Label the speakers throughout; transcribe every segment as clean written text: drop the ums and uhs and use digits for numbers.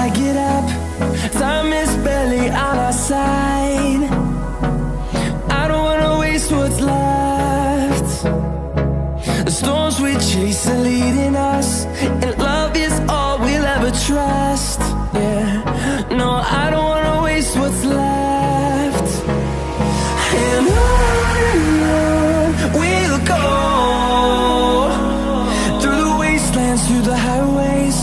Speaker 1: I get up. Time is barely on our side. I don't wanna waste what's left. The storms we chase are leading us, and love is all we'll ever trust. Yeah, no, I don't wanna waste what's left. And on we'll go, through the wastelands, through the highways,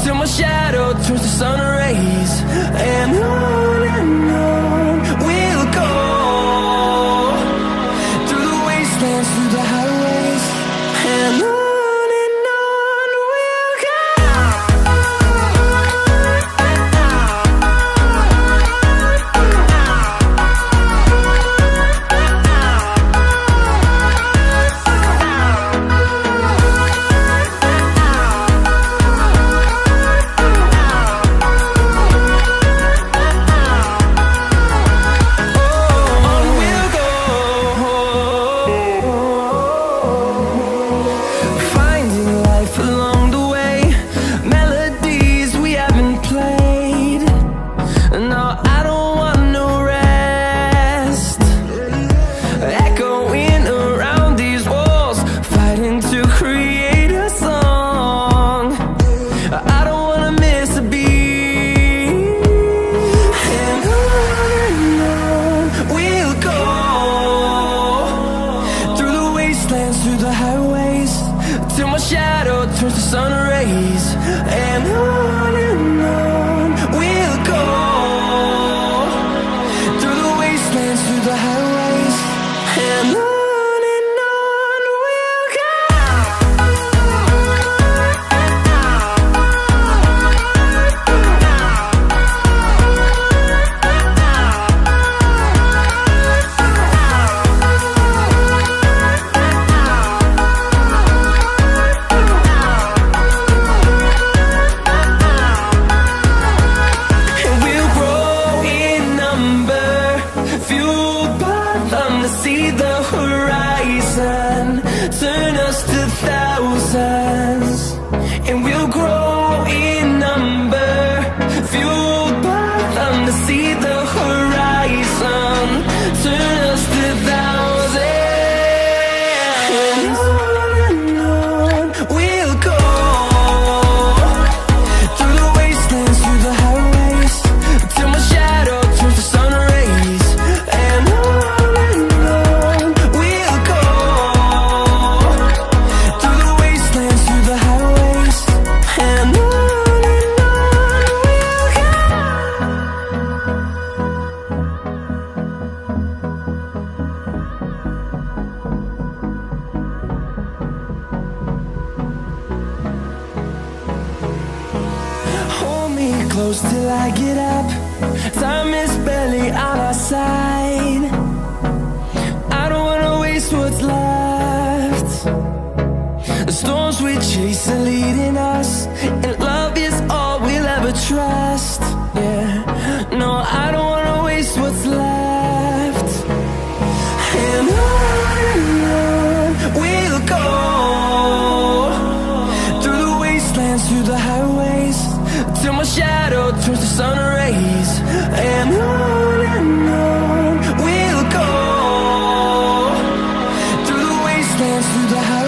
Speaker 1: till my shadow turns to sun rays. And on we'll go, through the wastelands, through the highways, and on we'll go. Through the highways, till my shadow turns to sun rays. And on we'll go, through the wastelands, through the highways, and on we'll go. See the horizon, turn us to thousands, and we'll grow in number, fueled by them. To see the horizon, turn us to thousands, and on we'll go, through the wastelands, through the highways, till my shadow turns to sun rays. And close till I get up. Time is barely on our side. I don't wanna waste what's left. The storms we chase are leading us, and love is all we'll ever trust. Yeah, no, I don't wanna waste what's left. And on we'll go, through the wastelands, through the highways, till my shadow turns to sun rays. And on we'll go, through the wastelands, through the highways.